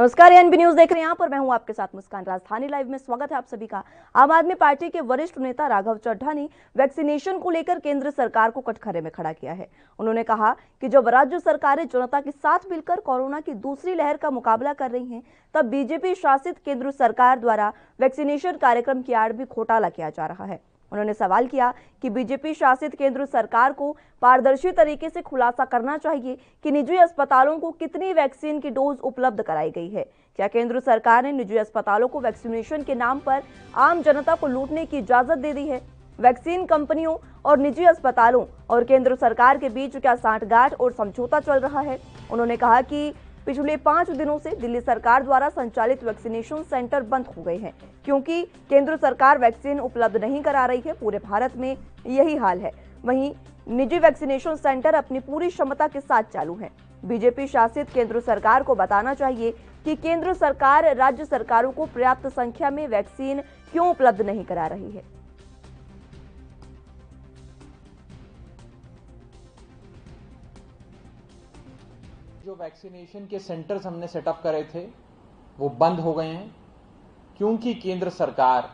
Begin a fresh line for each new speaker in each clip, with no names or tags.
नमस्कार, ANB news देख रहे हैं आप और मैं हूं आपके साथ मुस्कान। राजधानी लाइव में स्वागत है आप सभी का। आम आदमी पार्टी के वरिष्ठ नेता राघव चड्ढा ने वैक्सीनेशन को लेकर केंद्र सरकार को कटघरे में खड़ा किया है। उन्होंने कहा कि जब राज्य सरकारें जनता के साथ मिलकर कोरोना की दूसरी लहर का मुकाबला कर रही हैं, तब बीजेपी शासित केंद्र सरकार द्वारा वैक्सीनेशन कार्यक्रम की आड़ भी घोटाला किया जा रहा है। उन्होंने सवाल किया कि बीजेपी शासित केंद्र सरकार को पारदर्शी तरीके से खुलासा करना चाहिए कि निजी अस्पतालों को कितनी वैक्सीन की डोज उपलब्ध कराई गई है। क्या केंद्र सरकार ने निजी अस्पतालों को वैक्सीनेशन के नाम पर आम जनता को लूटने की इजाजत दे दी है? वैक्सीन कंपनियों और निजी अस्पतालों और केंद्र सरकार के बीच क्या सांठगांठ और समझौता चल रहा है? उन्होंने कहा कि पिछले 5 दिनों से दिल्ली सरकार द्वारा संचालित वैक्सीनेशन सेंटर बंद हो गए हैं क्योंकि केंद्र सरकार वैक्सीन उपलब्ध नहीं करा रही है। पूरे भारत में यही हाल है। वहीं निजी वैक्सीनेशन सेंटर अपनी पूरी क्षमता के साथ चालू हैं। बीजेपी शासित केंद्र सरकार को बताना चाहिए कि केंद्र सरकार राज्य सरकारों को पर्याप्त संख्या में वैक्सीन क्यों उपलब्ध नहीं करा रही है।
जो वैक्सीनेशन के सेंटर्स हमने सेटअप करे थे वो बंद हो गए हैं क्योंकि केंद्र सरकार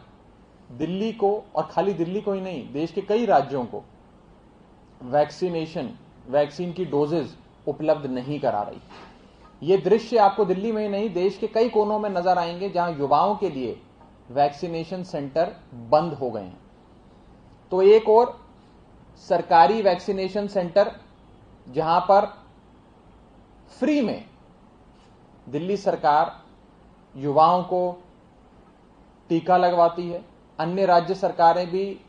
दिल्ली को, और खाली दिल्ली को ही नहीं, देश के कई राज्यों को वैक्सीन की डोजेज उपलब्ध नहीं करा रही। ये दृश्य आपको दिल्ली में ही नहीं, देश के कई कोनों में नजर आएंगे जहां युवाओं के लिए वैक्सीनेशन सेंटर बंद हो गए हैं। तो एक और सरकारी वैक्सीनेशन सेंटर जहां पर फ्री में दिल्ली सरकार युवाओं को टीका लगवाती है, अन्य राज्य सरकारें भी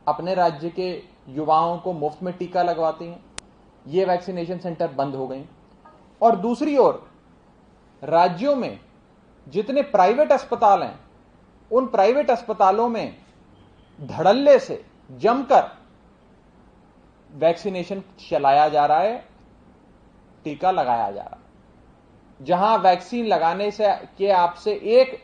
अपने राज्य के युवाओं को मुफ्त में टीका लगवाती हैं। ये वैक्सीनेशन सेंटर बंद हो गए। और दूसरी ओर राज्यों में जितने प्राइवेट अस्पताल हैं, उन प्राइवेट अस्पतालों में धड़ल्ले से जमकर वैक्सीनेशन चलाया जा रहा है, टीका लगाया जा रहा है। जहां वैक्सीन लगाने से के आपसे एक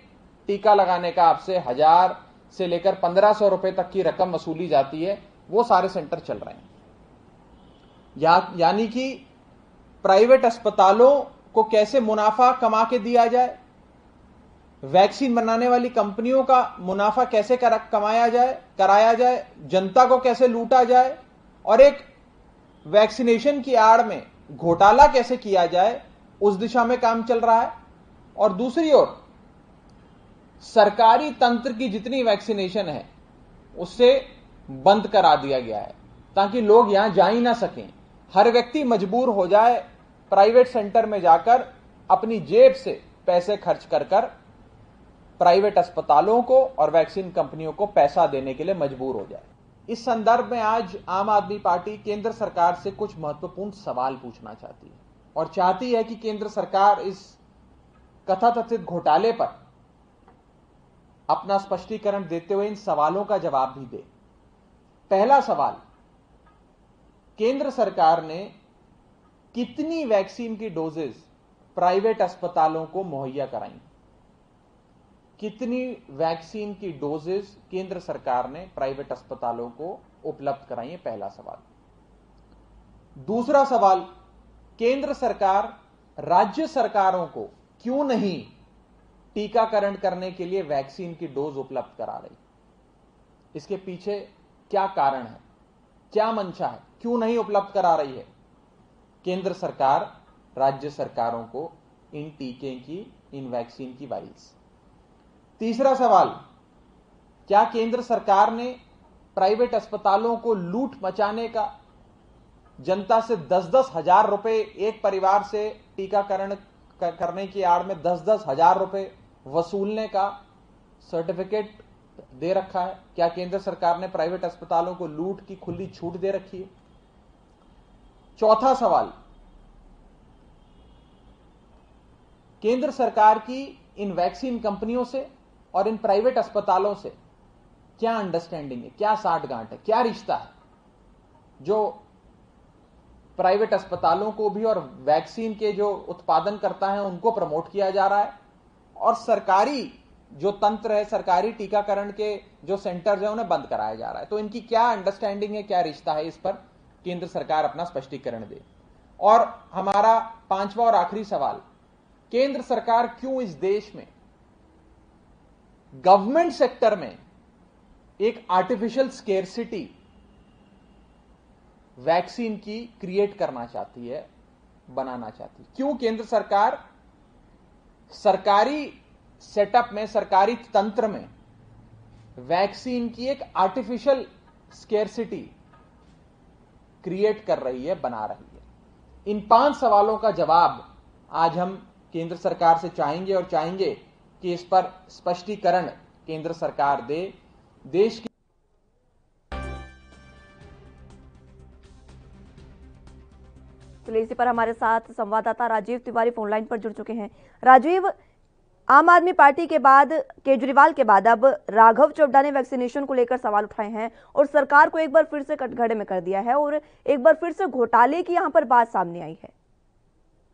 टीका लगाने का आपसे 1000 से लेकर 1500 रुपए तक की रकम वसूली जाती है, वो सारे सेंटर चल रहे हैं। यानी कि प्राइवेट अस्पतालों को कैसे मुनाफा कमा के दिया जाए, वैक्सीन बनाने वाली कंपनियों का मुनाफा कैसे कराया जाए, जनता को कैसे लूटा जाए और एक वैक्सीनेशन की आड़ में घोटाला कैसे किया जाए, उस दिशा में काम चल रहा है। और दूसरी ओर सरकारी तंत्र की जितनी वैक्सीनेशन है उससे बंद करा दिया गया है ताकि लोग यहां जा ही ना सकें। हर व्यक्ति मजबूर हो जाए प्राइवेट सेंटर में जाकर अपनी जेब से पैसे खर्च कर प्राइवेट अस्पतालों को और वैक्सीन कंपनियों को पैसा देने के लिए मजबूर हो जाए। इस संदर्भ में आज आम आदमी पार्टी केंद्र सरकार से कुछ महत्वपूर्ण सवाल पूछना चाहती है और चाहती है कि केंद्र सरकार इस कथाकथित घोटाले पर अपना स्पष्टीकरण देते हुए इन सवालों का जवाब भी दे। पहला सवाल, केंद्र सरकार ने कितनी वैक्सीन की डोजेज प्राइवेट अस्पतालों को मुहैया कराई? कितनी वैक्सीन की डोजेज केंद्र सरकार ने प्राइवेट अस्पतालों को उपलब्ध कराई है? पहला सवाल। दूसरा सवाल, केंद्र सरकार राज्य सरकारों को क्यों नहीं टीकाकरण करने के लिए वैक्सीन की डोज उपलब्ध करा रही? इसके पीछे क्या कारण है, क्या मंशा है, क्यों नहीं उपलब्ध करा रही है केंद्र सरकार राज्य सरकारों को इन टीके की, इन वैक्सीन की वाइल्स? तीसरा सवाल, क्या केंद्र सरकार ने प्राइवेट अस्पतालों को लूट मचाने का, जनता से 10-10 हजार रुपए, एक परिवार से टीकाकरण करने की आड़ में 10-10 हजार रुपए वसूलने का सर्टिफिकेट दे रखा है? क्या केंद्र सरकार ने प्राइवेट अस्पतालों को लूट की खुली छूट दे रखी है? चौथा सवाल, केंद्र सरकार की इन वैक्सीन कंपनियों से और इन प्राइवेट अस्पतालों से क्या अंडरस्टैंडिंग है, क्या साठगांठ है, क्या रिश्ता है जो प्राइवेट अस्पतालों को भी और वैक्सीन के जो उत्पादन करता है उनको प्रमोट किया जा रहा है और सरकारी जो तंत्र है, सरकारी टीकाकरण के जो सेंटर्स हैं उन्हें बंद कराया जा रहा है? तो इनकी क्या अंडरस्टैंडिंग है, क्या रिश्ता है, इस पर केंद्र सरकार अपना स्पष्टीकरण दे। और हमारा पांचवा और आखिरी सवाल, केंद्र सरकार क्यों इस देश में गवर्नमेंट सेक्टर में एक आर्टिफिशियल स्केर्सिटी वैक्सीन की क्रिएट करना चाहती है, बनाना चाहती है? क्यों केंद्र सरकार सरकारी सेटअप में, सरकारी तंत्र में वैक्सीन की एक आर्टिफिशियल स्केर्सिटी क्रिएट कर रही है, बना रही है? इन 5 सवालों का जवाब आज हम केंद्र सरकार से चाहेंगे और चाहेंगे कि इस पर स्पष्टीकरण केंद्र सरकार दे। देश की
चलिए, इसी पर हमारे साथ संवाददाता राजीव तिवारी फोनलाइन पर जुड़ चुके हैं। राजीव, आम आदमी पार्टी के बाद, केजरीवाल के बाद अब राघव चड्ढा ने वैक्सीनेशन को लेकर सवाल उठाए हैं और सरकार को एक बार फिर से कटघरे में कर दिया है और एक बार फिर से घोटाले की यहां पर बात सामने आई है।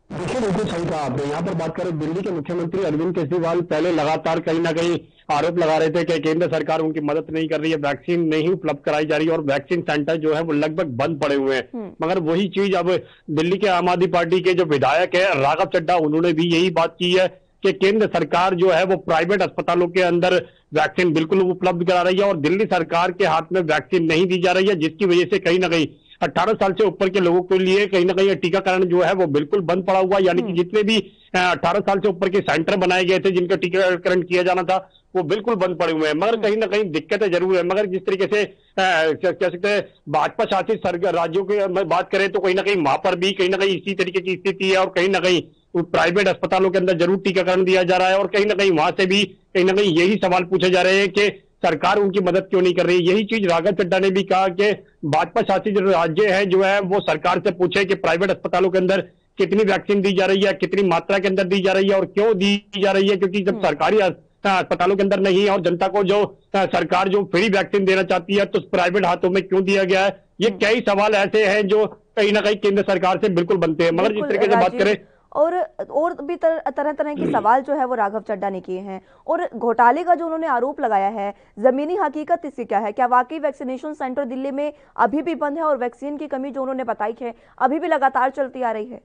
देखिए, बिल्कुल सही कहा आपने। यहाँ पर बात करें, दिल्ली के मुख्यमंत्री अरविंद केजरीवाल पहले लगातार कहीं ना कहीं आरोप लगा रहे थे कि केंद्र सरकार उनकी मदद नहीं कर रही है, वैक्सीन नहीं उपलब्ध कराई जा रही है और वैक्सीन सेंटर जो है वो लगभग बंद पड़े हुए हैं। मगर वही चीज अब दिल्ली के आम आदमी पार्टी के जो विधायक है राघव चड्ढा, उन्होंने भी यही बात की है कि केंद्र सरकार जो है वो प्राइवेट अस्पतालों के अंदर वैक्सीन बिल्कुल उपलब्ध करा रही है और दिल्ली सरकार के हाथ में वैक्सीन नहीं दी जा रही है, जिसकी वजह से कहीं ना कहीं 18 साल से ऊपर के लोगों के लिए कहीं ना कहीं टीकाकरण जो है वो बिल्कुल बंद पड़ा हुआ। यानी कि जितने भी 18 साल से ऊपर के सेंटर बनाए गए थे जिनका टीकाकरण किया जाना था, वो बिल्कुल बंद पड़े हुए हैं। मगर कहीं ना कहीं दिक्कतें जरूर है। मगर जिस तरीके से कह सकते हैं भाजपा शासित राज्यों की बात करें तो कहीं ना कहीं वहां पर भी कहीं ना कहीं इसी तरीके की स्थिति है और कहीं ना कहीं प्राइवेट अस्पतालों के अंदर जरूर टीकाकरण दिया जा रहा है और कहीं ना कहीं वहां से भी कहीं ना कहीं यही सवाल पूछे जा रहे हैं कि सरकार उनकी मदद क्यों नहीं कर रही है। यही चीज राघव चड्ढा ने भी कहा कि भाजपा शासित राज्य है जो है वो सरकार से पूछे कि प्राइवेट अस्पतालों के अंदर कितनी वैक्सीन दी जा रही है, कितनी मात्रा के अंदर दी जा रही है और क्यों दी जा रही है, क्योंकि जब सरकारी अस्पतालों के अंदर नहीं है और जनता को जो सरकार जो फ्री वैक्सीन देना चाहती है तो प्राइवेट हाथों में क्यों दिया गया है। ये कई सवाल ऐसे हैं जो कहीं ना कहीं केंद्र सरकार से बिल्कुल बनते हैं। मगर जिस तरीके से बात करें
और भी तरह तरह के सवाल जो है वो राघव चड्ढा ने किए हैं और घोटाले का जो उन्होंने आरोप लगाया है, जमीनी हकीकत इसकी क्या है? क्या वाकई वैक्सीनेशन सेंटर दिल्ली में अभी भी बंद है और वैक्सीन की कमी जो उन्होंने बताई है अभी भी लगातार चलती आ रही है?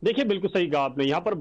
देखिए, बिल्कुल सही कहा आपने। यहाँ पर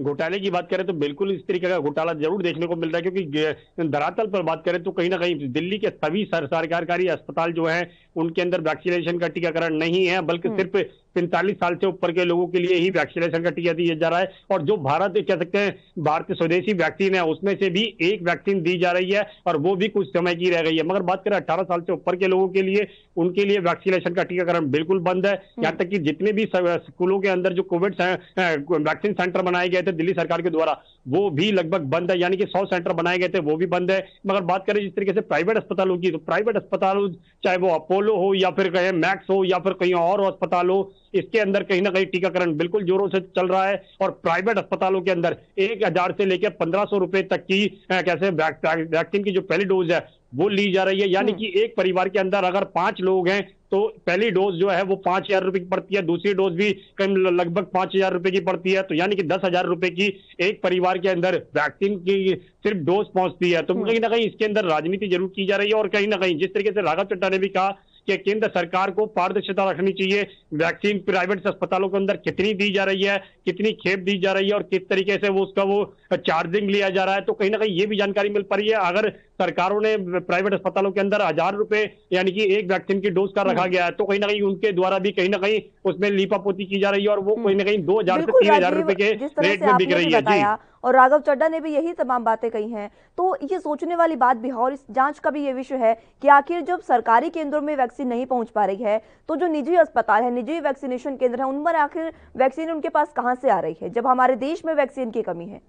घोटाले की बात करें तो बिल्कुल इस तरीके का घोटाला जरूर देखने को मिल रहा है, क्योंकि धरातल पर बात करें तो कहीं ना कहीं दिल्ली के सभी सरकारी अस्पताल जो हैं उनके अंदर वैक्सीनेशन का टीकाकरण नहीं है, बल्कि सिर्फ 45 साल से ऊपर के लोगों के लिए ही वैक्सीनेशन का टीका दिया जा रहा है। और जो भारत कह सकते हैं भारतीय स्वदेशी वैक्सीन है उसमें से भी एक वैक्सीन दी जा रही है और वो भी कुछ समय की रह गई है। मगर बात करें 18 साल से ऊपर के लोगों के लिए, उनके लिए वैक्सीनेशन का टीकाकरण बिल्कुल बंद है। यहाँ तक कि जितने भी स्कूलों के अंदर जो कोविड वैक्सीन सेंटर बनाए गए थे दिल्ली सरकार के द्वारा, वो भी लगभग बंद है। यानी कि 100 सेंटर बनाए गए थे, वो भी बंद है। मगर बात करें जिस तरीके से प्राइवेट अस्पतालों की, तो प्राइवेट अस्पताल चाहे वो अपोलो हो या फिर कहीं मैक्स हो या फिर कहीं और अस्पताल हो, इसके अंदर कहीं ना कहीं टीकाकरण बिल्कुल जोरों से चल रहा है। और प्राइवेट अस्पतालों के अंदर 1000 से लेकर 1500 रुपए तक की कैसे वैक्सीन की जो पहली डोज है वो ली जा रही है। यानी कि एक परिवार के अंदर अगर 5 लोग हैं तो पहली डोज जो है वो 5000 रुपए की पड़ती है, दूसरी डोज भी लगभग 5000 रुपए की पड़ती है। तो यानी कि 10,000 रुपए की एक परिवार के अंदर वैक्सीन की सिर्फ डोज पहुंचती है। तो कहीं ना कहीं इसके अंदर राजनीति जरूर की जा रही है। और कहीं ना कहीं जिस तरीके से राघव चड्ढा ने भी कहा कि केंद्र सरकार को पारदर्शिता रखनी चाहिए, वैक्सीन प्राइवेट अस्पतालों के अंदर कितनी दी जा रही है, कितनी खेप दी जा रही है और किस तरीके से वो उसका वो चार्जिंग लिया जा रहा है, तो कहीं ना कहीं ये भी जानकारी मिल पा रही है। अगर सरकारों ने प्राइवेट अस्पतालों के अंदर 1000 रुपए यानी कि एक वैक्सीन की डोज का रखा गया है, तो कहीं ना कहीं उनके द्वारा भी कहीं ना कहीं उसमें लीपापोती की जा रही है और वो कहीं ना कहीं 2000 से 3000 रुपए के रेट में बिक रही है। जी,
और राघव चड्ढा ने भी यही तमाम बातें कही हैं। तो ये सोचने वाली बात भी है और इस जांच का भी ये विषय है कि आखिर जब सरकारी केंद्रों में वैक्सीन नहीं पहुंच पा रही है तो जो निजी अस्पताल है, निजी वैक्सीनेशन केंद्र है, उन पर आखिर वैक्सीन उनके पास कहां से आ रही है जब हमारे देश में वैक्सीन की कमी है?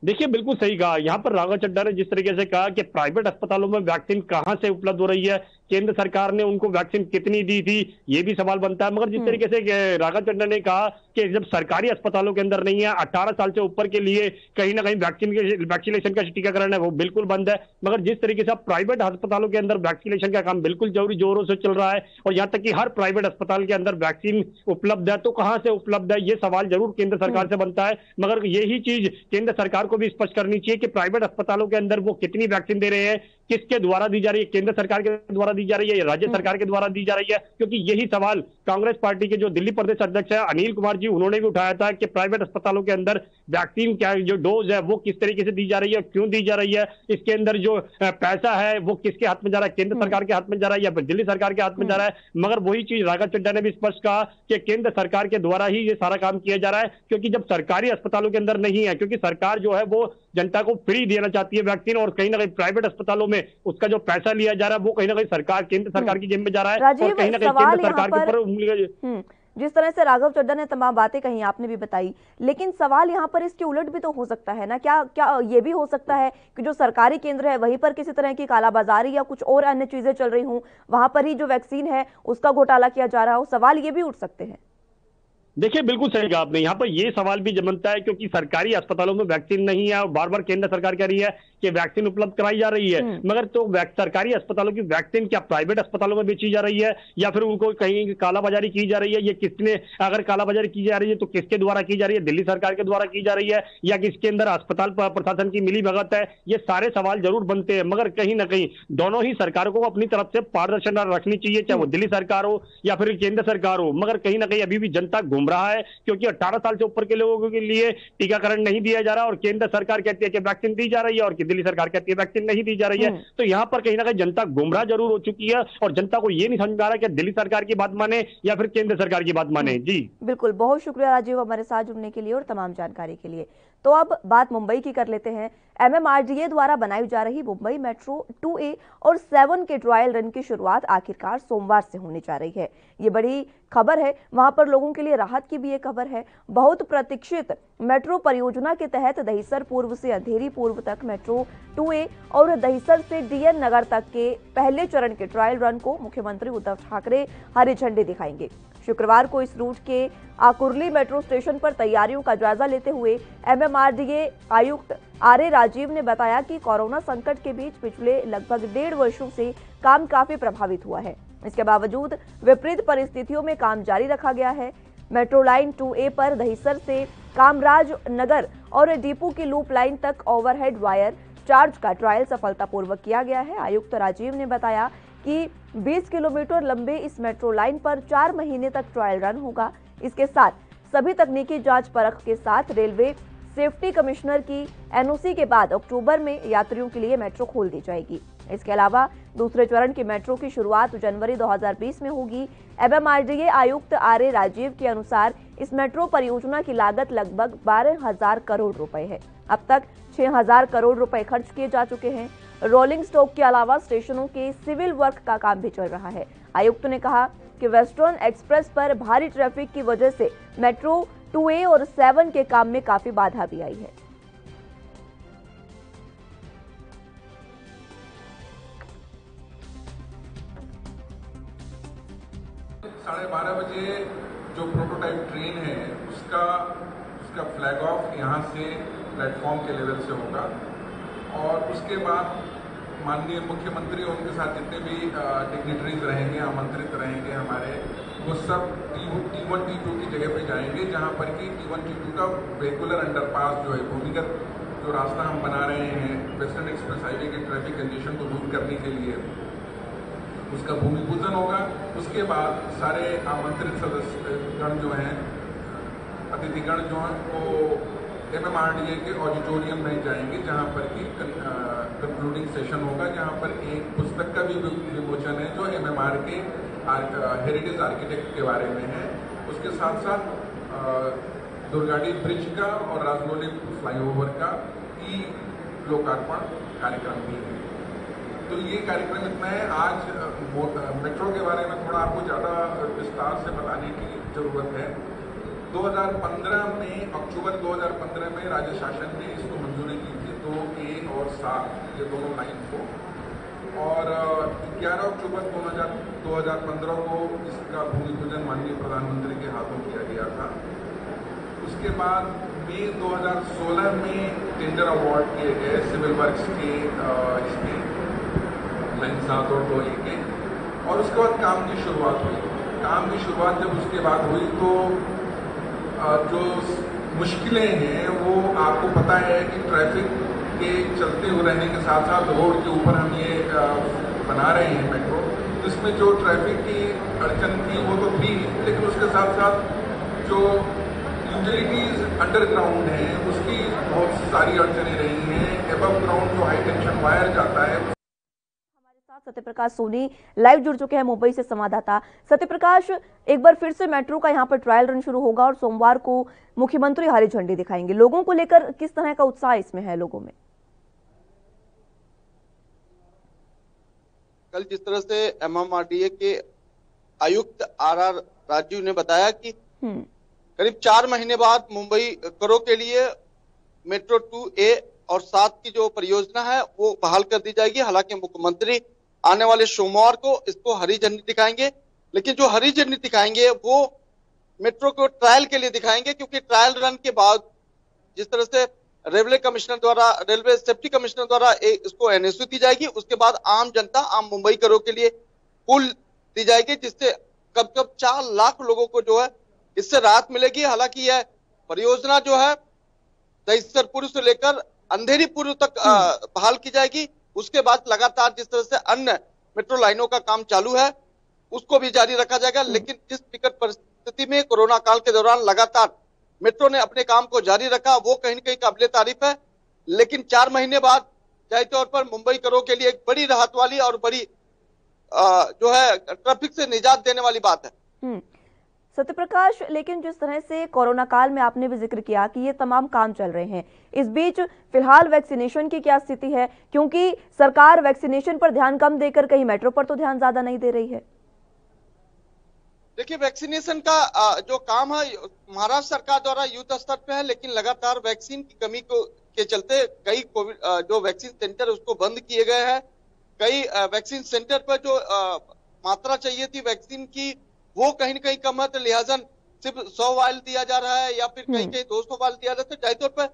देखिए, बिल्कुल सही कहा। यहाँ पर राघव चड्ढा ने जिस तरीके से कहा कि प्राइवेट अस्पतालों में वैक्सीन कहां से उपलब्ध हो रही है, केंद्र सरकार ने उनको वैक्सीन कितनी दी थी, ये भी सवाल बनता है। मगर जिस तरीके से राघव चड्ढा ने कहा कि जब सरकारी अस्पतालों के अंदर नहीं है, 18 साल से ऊपर के लिए कहीं ना कहीं वैक्सीनेशन का टीकाकरण है वो बिल्कुल बंद है। मगर जिस तरीके से प्राइवेट अस्पतालों के अंदर वैक्सीनेशन का काम बिल्कुल जोरों से चल रहा है और यहाँ तक कि हर प्राइवेट अस्पताल के अंदर वैक्सीन उपलब्ध है, तो कहां से उपलब्ध है, ये सवाल जरूर केंद्र सरकार से बनता है। मगर यही चीज केंद्र सरकार को भी स्पष्ट करनी चाहिए कि प्राइवेट अस्पतालों के अंदर वो कितनी वैक्सीन दे रहे हैं, किसके द्वारा दी जा रही है, केंद्र सरकार के द्वारा दी जा रही है या राज्य सरकार के द्वारा दी जा रही है? क्योंकि यही सवाल कांग्रेस पार्टी के जो दिल्ली प्रदेश अध्यक्ष है अनिल कुमार जी, उन्होंने भी उठाया था कि प्राइवेट अस्पतालों के अंदर वैक्सीन क्या जो डोज है वो किस तरीके से दी जा रही है, क्यों दी जा रही है, इसके अंदर जो पैसा है वो किसके हाथ में जा रहा है, केंद्र सरकार के हाथ में जा रहा है या फिर दिल्ली सरकार के हाथ में जा रहा है? मगर वही चीज राघव चड्ढा ने भी स्पष्ट कहा कि केंद्र सरकार के द्वारा ही ये सारा काम किया जा रहा है, क्योंकि जब सरकारी अस्पतालों के अंदर नहीं है, क्योंकि सरकार जो है वो जनता को फ्री देना चाहती है वैक्सीन, और कहीं ना कहीं प्राइवेट अस्पतालों में उसका जो पैसा लिया जा रहा है वो कहीं ना कहीं सरकार, केंद्र सरकार की जेब में जा रहा है, और कहीं ना कहीं केंद्र सरकार के ऊपर उंगली।
जिस तरह से राघव चड्ढा ने तमाम बातें कही, आपने भी बताई, लेकिन सवाल यहाँ पर इसके उलट भी तो हो सकता है ना? क्या ये भी हो सकता है कि जो सरकारी केंद्र है वहीं पर किसी तरह की कालाबाजारी या कुछ और अन्य चीजें चल रही हूं, वहां पर ही जो वैक्सीन है उसका घोटाला किया जा रहा हो? सवाल ये भी उठ सकते हैं।
देखिए बिल्कुल सही कहा आपने, यहाँ पर ये सवाल भी जमता है क्योंकि सरकारी अस्पतालों में वैक्सीन नहीं है और बार बार केंद्र सरकार कह रही है कि वैक्सीन उपलब्ध कराई जा रही है, मगर तो सरकारी अस्पतालों की वैक्सीन क्या प्राइवेट अस्पतालों में बेची जा रही है या फिर उनको कहीं कालाबाजारी की जा रही है? ये किसने, अगर कालाबाजारी की जा रही है तो किसके द्वारा की जा रही है? दिल्ली सरकार के द्वारा की जा रही है या किसके अंदर अस्पताल प्रशासन की मिली भगत है? ये सारे सवाल जरूर बनते हैं, मगर कहीं ना कहीं दोनों ही सरकारों को अपनी तरफ से पारदर्शिता रखनी चाहिए, चाहे वो दिल्ली सरकार हो या फिर केंद्र सरकार हो। मगर कहीं ना कहीं अभी भी जनता घूम रहा है क्योंकि 18 साल से ऊपर के लोगों के लिए टीकाकरण नहीं दिया जा रहा और केंद्र सरकार कहती है कि वैक्सीन दी जा रही है और दिल्ली सरकार कहती है वैक्सीन नहीं दी जा रही है। तो यहां पर कहीं ना कहीं जनता गुमराह जरूर हो चुकी है और जनता को यह नहीं समझ में आ रहा कि दिल्ली सरकार की बात माने या फिर केंद्र सरकार की बात माने। जी
बिल्कुल, बहुत शुक्रिया राजीव हमारे साथ जुड़ने के लिए और तमाम जानकारी के लिए। तो अब बात मुंबई की कर लेते हैं। MMRDA द्वारा बनाई जा रही मुंबई मेट्रो 2A और 7 के ट्रायल रन की शुरुआत आखिरकार सोमवार से होने जा रही है। ये बड़ी खबर है, वहां पर लोगों के लिए राहत की भी ये खबर है। बहुत प्रतीक्षित मेट्रो परियोजना के तहत दहिसर पूर्व से अंधेरी पूर्व तक मेट्रो 2A और दहिसर से DN नगर तक के पहले चरण के ट्रायल रन को मुख्यमंत्री उद्धव ठाकरे हरी झंडी दिखाएंगे। शुक्रवार को इस रूट के आकुर्ली मेट्रो स्टेशन पर तैयारियों का जायजा लेते हुए MMRDA आयुक्त RA राजीव ने बताया कि कोरोना संकट के बीच पिछले लगभग 1.5 वर्षों से काम काफी प्रभावित हुआ है। इसके बावजूद विपरीत परिस्थितियों में काम जारी रखा गया है। मेट्रो लाइन 2A पर दहिसर से कामराज नगर और डिपो की लूप लाइन तक ओवरहेड वायर चार्ज का ट्रायल सफलतापूर्वक किया गया है। आयुक्त राजीव ने बताया कि 20 किलोमीटर लंबे इस मेट्रो लाइन पर 4 महीने तक ट्रायल रन होगा। इसके साथ सभी तकनीकी जांच परख के साथ रेलवे सेफ्टी कमिश्नर की NOC के बाद अक्टूबर में यात्रियों के लिए मेट्रो खोल दी जाएगी। इसके अलावा दूसरे चरण की मेट्रो की शुरुआत जनवरी 2020 में होगी। MMRDA आयुक्त RA राजीव के अनुसार इस मेट्रो परियोजना की लागत लगभग 12,000 करोड़ रुपए है। अब तक 6,000 करोड़ रुपए खर्च किए जा चुके हैं। रोलिंग स्टॉक के अलावा स्टेशनों के सिविल वर्क का काम भी चल रहा है। आयुक्त ने कहा कि वेस्टर्न एक्सप्रेस पर भारी ट्रैफिक की वजह से मेट्रो 2A और 7 के काम में काफी बाधा भी आई है।
12:30 बजे जो प्रोटोटाइप ट्रेन है उसका फ्लैग ऑफ यहाँ से प्लेटफॉर्म के लेवल से होगा और उसके बाद माननीय मुख्यमंत्री और उनके साथ जितने भी डिग्निटरीज रहेंगे, आमंत्रित रहेंगे हमारे, वो सब T1 T2 की जगह पे जाएंगे, जहाँ पर कि T1 T2 का वेहिकुलर अंडरपास जो है, भूमिगत जो रास्ता हम बना रहे हैं वेस्टर्न एक्सप्रेस हाईवे के ट्रैफिक कंजेशन को दूर करने के लिए, उसका भूमि पूजन होगा। उसके बाद सारे आमंत्रित सदस्यगण जो हैं, अतिथिगण जो हैं, वो MMRDA के ऑडिटोरियम में जाएंगे, जहाँ पर कि कंक्लूडिंग सेशन होगा, जहाँ पर एक पुस्तक का भी विमोचन है जो MMR के हेरिटेज आर्किटेक्ट के बारे में है। उसके साथ साथ दुर्गाड़ी ब्रिज का और राजमौली फ्लाईओवर का ई लोकार्पण कार्यक्रम भी है। तो ये कार्यक्रम इतना है। आज मेट्रो के बारे में थोड़ा आपको ज़्यादा विस्तार से बताने की जरूरत है। 2015 में, अक्टूबर 2015 में राज्य शासन ने इसको मंजूरी दी थी 2A और 7 ये दोनों लाइन को, और 11 अक्टूबर 2015 को इसका भूमि पूजन माननीय प्रधानमंत्री के हाथों किया गया था। उसके बाद मई 2016 में टेंडर अवार्ड किए गए सिविल वर्क्स के इसके लाइन 7 और 2A के, और उसके बाद काम की शुरुआत हुई। काम की शुरुआत जब उसके बाद हुई तो जो मुश्किलें हैं वो आपको पता है कि ट्रैफिक के चलते हुए रहने के साथ साथ रोड के ऊपर हम ये बना रहे हैं मेट्रो। इसमें जो ट्रैफिक की अड़चन थी वो तो थी, लेकिन उसके साथ साथ जो यूटिलिटीज अंडरग्राउंड हैं उसकी बहुत सारी अड़चनें रही हैं। एबव ग्राउंड जो हाई टेंशन वायर जाता है।
सत्यप्रकाश सोनी लाइव जुड़ चुके हैं मुंबई से संवाददाता। सत्यप्रकाश, एक बार फिर से मेट्रो का यहां पर ट्रायल रन शुरू होगा और सोमवार को मुख्यमंत्री हरी झंडी दिखाएंगे। लोगों को लेकर किस तरह का उत्साह इसमें है लोगों में?
कल जिस तरह से MMRDA के आयुक्त RR राजू ने बताया कि करीब 4 महीने बाद मुंबई करो के लिए मेट्रो 2A और 7 की जो परियोजना है वो बहाल कर दी जाएगी। हालांकि मुख्यमंत्री आने वाले सोमवार को इसको हरी झंडी दिखाएंगे, लेकिन जो हरी झंडी दिखाएंगे वो मेट्रो को ट्रायल के लिए दिखाएंगे, क्योंकि ट्रायल रन के बाद जिस तरह से रेलवे सेफ्टी कमिश्नर द्वारा इसको NOC दी जाएगी, उसके बाद आम जनता, आम मुंबई करो के लिए पुल दी जाएगी, जिससे कब 4 लाख लोगों को जो है इससे राहत मिलेगी। हालांकि यह परियोजना जो है दहिसरपुर से लेकर अंधेरीपुर तक बहाल की जाएगी। उसके बाद लगातार जिस तरह से अन्य मेट्रो लाइनों का काम चालू है उसको भी जारी रखा जाएगा। लेकिन जिस विकट परिस्थिति में कोरोना काल के दौरान लगातार मेट्रो ने अपने काम को जारी रखा, वो कहीं न कहीं काबिले तारीफ है। लेकिन 4 महीने बाद जाहिर तौर पर मुंबई करो के लिए एक बड़ी राहत वाली और बड़ी जो है ट्रैफिक से निजात देने वाली बात है।
सत्यप्रकाश, लेकिन जिस तरह से कोरोना काल में आपने भी जिक्र किया कि ये तमाम काम चल रहे हैं, इस बीच फिलहाल वैक्सीनेशन की क्या स्थिति है? क्योंकि सरकार वैक्सीनेशन पर ध्यान कम देकर कहीं मेट्रो पर तो ध्यान ज्यादा नहीं दे रही है।
देखिए, वैक्सीनेशन का जो काम है महाराष्ट्र सरकार द्वारा युद्ध स्तर पे है, लेकिन लगातार वैक्सीन की कमी के चलते कई कोविड जो वैक्सीन सेंटर उसको बंद किए गए हैं। कई वैक्सीन सेंटर पर जो मात्रा चाहिए थी वैक्सीन की वो कहीं न कहीं कम है, तो लिहाजा सिर्फ 100 वायल दिया जा रहा है या फिर कहीं 200 वायल दिया जाता है। जाहिर तौर पर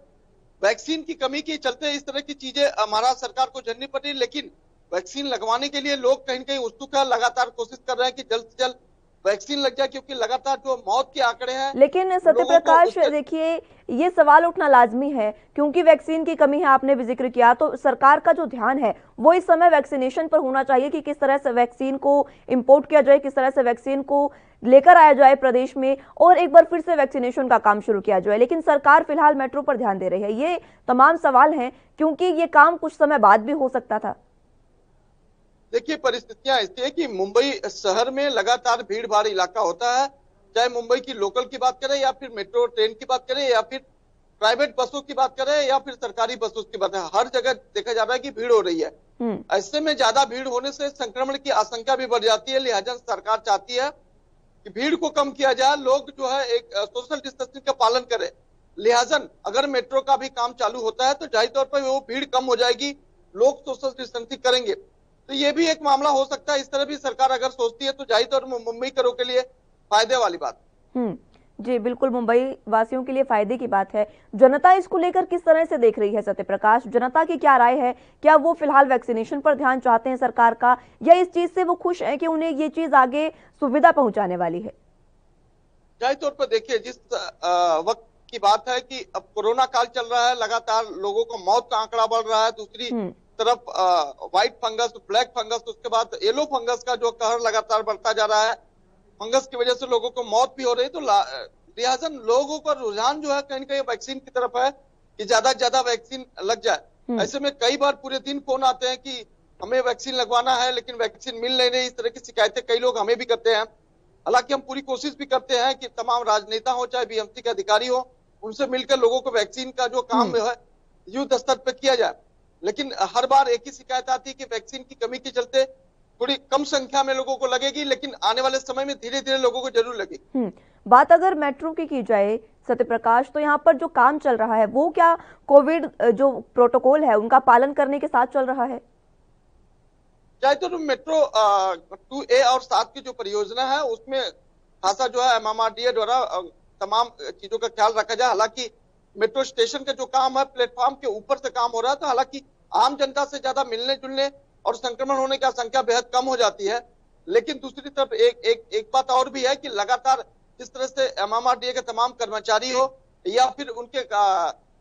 वैक्सीन की कमी के चलते इस तरह की चीजें महाराष्ट्र सरकार को झेलनी पड़ रही है। लेकिन वैक्सीन लगवाने के लिए लोग कहीं न कहीं उत्सुक है, लगातार कोशिश कर रहे हैं कि जल्द से जल्द वैक्सीन लग जाए, क्योंकि लगातार जो मौत के आंकड़े हैं।
लेकिन सत्यप्रकाश, देखिए ये सवाल उठना लाजमी है क्योंकि वैक्सीन की कमी है, आपने भी जिक्र किया, तो सरकार का जो ध्यान है वो इस समय वैक्सीनेशन पर होना चाहिए कि किस तरह से वैक्सीन को इंपोर्ट किया जाए, किस तरह से वैक्सीन को लेकर आया जाए प्रदेश में और एक बार फिर से वैक्सीनेशन का काम शुरू किया जाए। लेकिन सरकार फिलहाल मेट्रो पर ध्यान दे रही है। ये तमाम सवाल हैं क्योंकि ये काम कुछ समय बाद भी हो सकता था।
देखिए, परिस्थितियां ऐसी है कि मुंबई शहर में लगातार भीड़ भाड़ इलाका होता है, चाहे मुंबई की लोकल की बात करें या फिर मेट्रो ट्रेन की बात करें या फिर प्राइवेट बसों की बात करें या फिर सरकारी बसों की बात करें, हर जगह देखा जा रहा है कि भीड़ हो रही है। ऐसे में ज्यादा भीड़ होने से संक्रमण की आशंका भी बढ़ जाती है। लिहाजा सरकार चाहती है कि भीड़ को कम किया जाए, लोग जो है एक सोशल डिस्टेंसिंग का पालन करें। लिहाजा अगर मेट्रो का भी काम चालू होता है तो जाहिर तौर पर वो भीड़ कम हो जाएगी, लोग सोशल डिस्टेंसिंग करेंगे, तो ये भी एक मामला हो सकता है। इस तरह भी सरकार अगर सोचती है तो जाहिर तौर पर मुंबई करो के लिए फायदे वाली बात।
जी बिल्कुल, मुंबई वासियों के लिए फायदे की बात है। जनता इसको लेकर किस तरह से देख रही है सत्यप्रकाश? जनता की क्या राय है? क्या वो फिलहाल वैक्सीनेशन पर ध्यान चाहते हैं सरकार का, या इस चीज से वो खुश है कि उन्हें ये चीज आगे सुविधा पहुंचाने वाली है?
जाहिर तौर पर देखिए, जिस वक्त की बात है कि अब कोरोना काल चल रहा है, लगातार लोगों को मौत का आंकड़ा बढ़ रहा है, दूसरी तरफ व्हाइट फंगस, ब्लैक फंगस, उसके बाद येलो फंगस का जो कहर लगातार बढ़ता जा रहा है, फंगस की वजह से लोगों को मौत भी हो रही है। तो लिहाजा लोगों का रुझान जो है कहीं न कहीं वैक्सीन की तरफ है कि ज्यादा से ज्यादा वैक्सीन लग जाए। ऐसे में कई बार पूरे दिन फोन आते हैं कि हमें वैक्सीन लगवाना है लेकिन वैक्सीन मिल नहीं रही। इस तरह की शिकायतें कई लोग हमें भी करते हैं। हालांकि हम पूरी कोशिश भी करते हैं कि तमाम राजनेता हो चाहे BMC के अधिकारी हो, उनसे मिलकर लोगों को वैक्सीन का जो काम है युद्ध स्तर पर किया जाए। लेकिन हर बार एक ही शिकायत आती है कि वैक्सीन की कमी के चलते थोड़ी कम संख्या में लोगों को लगेगी, लेकिन आने वाले समय में धीरे धीरे लोगों को जरूर लगेगी।
बात अगर मेट्रो की जाए सत्यप्रकाश, तो यहाँ पर जो काम चल रहा है वो क्या कोविड जो प्रोटोकॉल है उनका पालन करने के साथ चल रहा है?
चाहे तो मेट्रो 2A और 7 की जो परियोजना है उसमें खासा जो है MMRDA द्वारा तमाम चीजों का ख्याल रखा जाए। हालांकि मेट्रो स्टेशन का जो काम है प्लेटफॉर्म के ऊपर से काम हो रहा है, तो हालांकि आम जनता से ज्यादा मिलने जुलने और संक्रमण होने की आशंका बेहद कम हो जाती है। लेकिन दूसरी तरफ एक बात और भी है कि लगातार जिस तरह से MMRDA के तमाम कर्मचारी हो या फिर उनके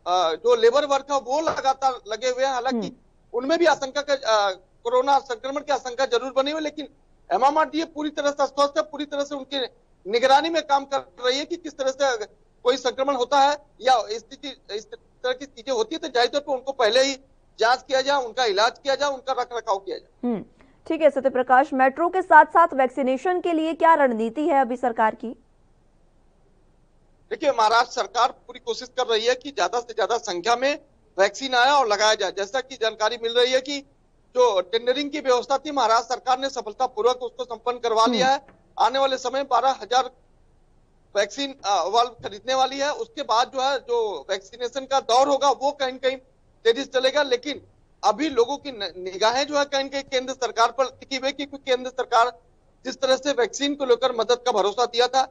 जो लेबर वर्क है वो लगातार लगे हुए हैं। हालांकि उनमें भी आशंका कोरोना संक्रमण की आशंका जरूर बनी हुई, लेकिन एमएमआरडीए पूरी तरह से अस्वस्थ है, पूरी तरह से उनकी निगरानी में काम कर रही है कि किस तरह से कोई संक्रमण होता है या इस तरह की चीजें होती है तो जाहिर तौर पर उनको पहले ही जांच किया जाए, उनका इलाज किया जाए, उनका रख रखाव किया जाए।
ठीक है सत्य प्रकाश, मेट्रो के साथ साथ वैक्सीनेशन के लिए क्या रणनीति है अभी सरकार की?
देखिए, महाराष्ट्र सरकार पूरी कोशिश कर रही है कि ज्यादा से ज्यादा संख्या में वैक्सीन आया और लगाया जाए। जैसा कि जानकारी मिल रही है कि जो टेंडरिंग की व्यवस्था थी, महाराष्ट्र सरकार ने सफलतापूर्वक उसको संपन्न करवा लिया है। आने वाले समय 12,000 वैक्सीन वाल्व खरीदने वाली है। उसके बाद जो है जो वैक्सीनेशन का दौर होगा वो कहीं न कहीं तेजी से चलेगा, लेकिन अभी लोगों की निगाहें जो है कहीं न कहीं केंद्र सरकार पर टिकी हुई, क्योंकि केंद्र सरकार जिस तरह से वैक्सीन को लेकर मदद का भरोसा दिया था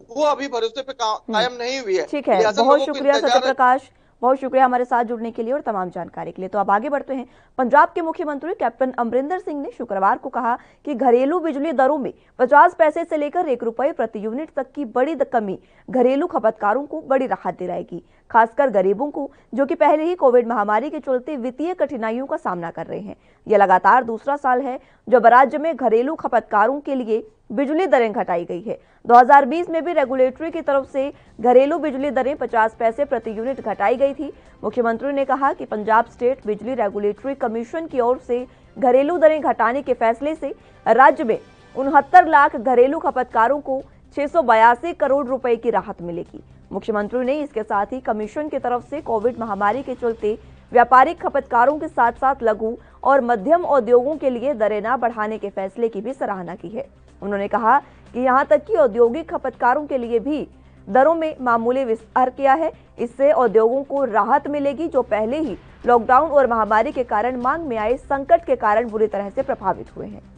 वो अभी भरोसे पे कायम नहीं हुई है।
ठीक है, बहुत शुक्रिया सत्य प्रकाश, बहुत शुक्रिया हमारे साथ जुड़ने के लिए और तमाम जानकारी के लिए। तो अब आगे बढ़ते हैं। पंजाब के मुख्यमंत्री कैप्टन अमरिंदर सिंह ने शुक्रवार को कहा कि घरेलू बिजली दरों में 50 पैसे से लेकर 1 रुपए प्रति यूनिट तक की बड़ी कमी घरेलू खपतकारों को बड़ी राहत दिलाएगी, खासकर गरीबों को जो कि पहले ही कोविड महामारी के चलते वित्तीय कठिनाइयों का सामना कर रहे हैं। यह लगातार दूसरा साल है जब राज्य में घरेलू खपतकारों के लिए बिजली दरें घटाई गई है। 2020 में भी रेगुलेटरी की तरफ से घरेलू बिजली दरें 50 पैसे प्रति यूनिट घटाई गई थी। मुख्यमंत्री ने कहा कि पंजाब स्टेट बिजली रेगुलेटरी कमीशन की ओर से घरेलू दरें घटाने के फैसले से राज्य में 69 लाख घरेलू खपतकारों को 682 करोड़ रुपए की राहत मिलेगी। मुख्यमंत्री ने इसके साथ ही कमीशन की तरफ से कोविड महामारी के चलते व्यापारिक खपतकारों के साथ साथ लघु और मध्यम उद्योगों के लिए दरें न बढ़ाने के फैसले की भी सराहना की है। उन्होंने कहा कि यहां तक कि औद्योगिक खपतकारों के लिए भी दरों में मामूली विस्तार किया है। इससे उद्योगों को राहत मिलेगी जो पहले ही लॉकडाउन और महामारी के कारण मांग में आए संकट के कारण बुरी तरह से प्रभावित हुए हैं।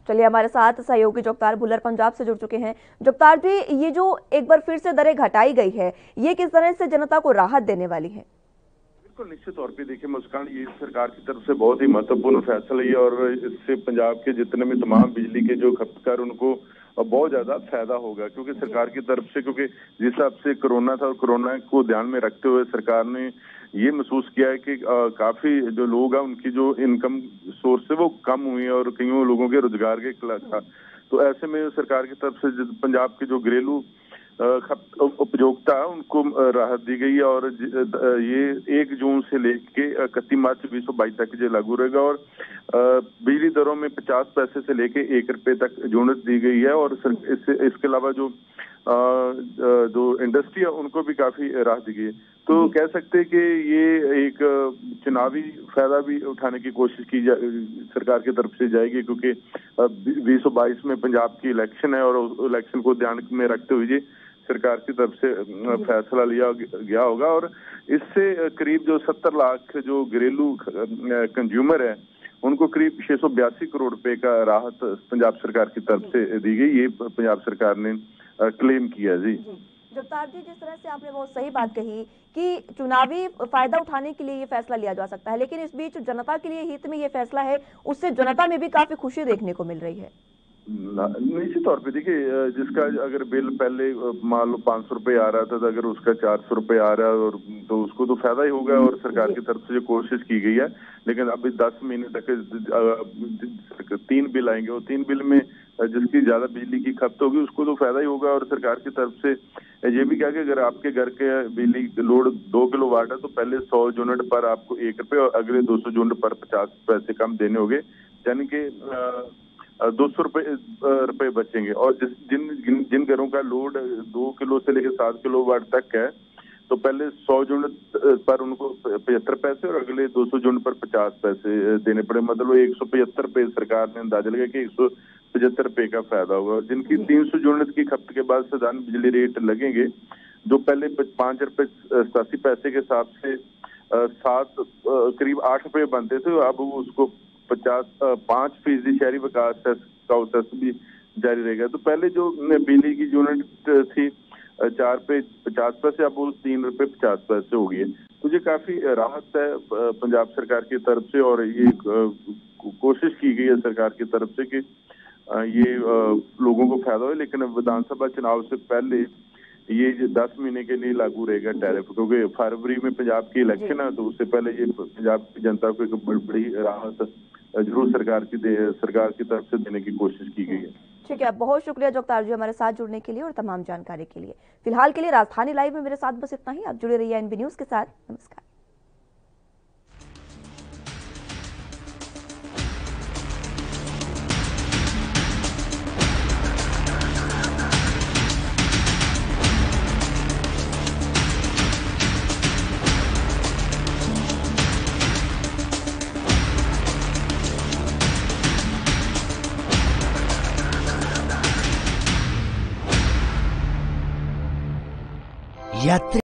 चलिए, हमारे साथ सहयोगी जोगतार भुल्लर पंजाब से जुड़ चुके हैं। जोगतार जी, ये जो एक बार फिर से दरें घटाई गई है, ये किस तरह से जनता को राहत देने वाली है?
बिल्कुल निश्चित तौर पे देखिए मुस्कान, ये सरकार की तरफ से बहुत ही महत्वपूर्ण फैसला है और इससे पंजाब के जितने भी तमाम बिजली के जो खपतकार उनको बहुत ज्यादा फायदा होगा, क्योंकि सरकार की तरफ से, क्योंकि जिस हिसाब से कोरोना था और कोरोना को ध्यान में रखते हुए सरकार ने ये महसूस किया है कि काफी जो लोग हैं उनकी जो इनकम सोर्स है वो कम हुई है और कईयों लोगों के रोजगार के खिलाफ था। तो ऐसे में सरकार की तरफ से पंजाब के जो घरेलू उपभोक्ता है उनको राहत दी गई है और ये 1 जून से लेके 31 मार्च 2022 तक ये लागू रहेगा और बिजली दरों में 50 पैसे से लेके 1 रुपए तक यूनिट दी गई है और इसके अलावा जो इंडस्ट्री है उनको भी काफी राहत दी गई है। तो कह सकते हैं कि ये एक चुनावी फायदा भी उठाने की कोशिश की सरकार की तरफ से जाएगी, क्योंकि 2022 में पंजाब की इलेक्शन है और इलेक्शन को ध्यान में रखते हुए सरकार की तरफ से फैसला लिया गया होगा और इससे करीब जो 70 लाख जो घरेलू कंज्यूमर है उनको करीब 682 करोड़ रुपए का राहत पंजाब सरकार की तरफ से दी गई। ये पंजाब सरकार ने क्लेम किया। जी
जोगतार जी, जिस तरह से आपने बहुत सही बात कही कि चुनावी फायदा उठाने के लिए ये फैसला लिया जा सकता है, लेकिन इस बीच जनता के लिए हित में ये फैसला है, उससे जनता में भी काफी खुशी देखने को मिल रही है।
निश्चित तौर पे देखिए, जिसका अगर बिल पहले मान लो 500 रुपए आ रहा था तो अगर उसका 400 रुपए आ रहा है और तो उसको तो फायदा ही होगा और सरकार की तरफ से जो कोशिश की गई है। लेकिन अभी 10 महीने तक 3 बिल आएंगे और 3 बिल में जिसकी ज्यादा बिजली की खपत होगी उसको तो फायदा ही होगा और सरकार की तरफ से ये भी कहा कि अगर आपके घर के बिजली लोड 2 किलोवाट है तो पहले 100 यूनिट पर आपको 1 रुपए और अगले 200 यूनिट पर 50 पैसे कम देने होंगे, यानी कि 200 रुपए बचेंगे। और जिन घरों का लोड 2 किलो से लेकर 7 किलोवाट तक है तो पहले 100 यूनिट पर उनको 75 पैसे और अगले 200 यूनिट पर 50 पैसे देने पड़े, मतलब 175 रुपए सरकार ने अंदाजा लगाया कि 175 रुपए का फायदा होगा। जिनकी 300 यूनिट की खपत के बाद साधारण बिजली रेट लगेंगे जो पहले 5 रुपए 87 पैसे के हिसाब से 8 रुपए बनते थे, अब उसको 5% शहरी विकास का सेस भी जारी रहेगा। तो पहले जो बिजली की यूनिट थी 4 रुपए 50 पैसे, अब वो 3 रुपए 50 पैसे हो गई है। मुझे काफी राहत है पंजाब सरकार की तरफ से, और ये कोशिश की गई है सरकार की तरफ से कि ये लोगों को फायदा हो। लेकिन विधानसभा चुनाव से पहले ये 10 महीने के लिए लागू रहेगा टैरिफ, क्योंकि फरवरी में पंजाब की इलेक्शन है, तो उससे पहले ये पंजाब की जनता को एक बड़ी राहत जरूर सरकार की तरफ से देने की कोशिश की गई है।
ठीक है, बहुत शुक्रिया जगतार जी हमारे साथ जुड़ने के लिए और तमाम जानकारी के लिए। फिलहाल के लिए राजधानी लाइव में मेरे साथ बस इतना ही। आप जुड़े रहिए एनबी न्यूज के साथ। नमस्कार।
यात्री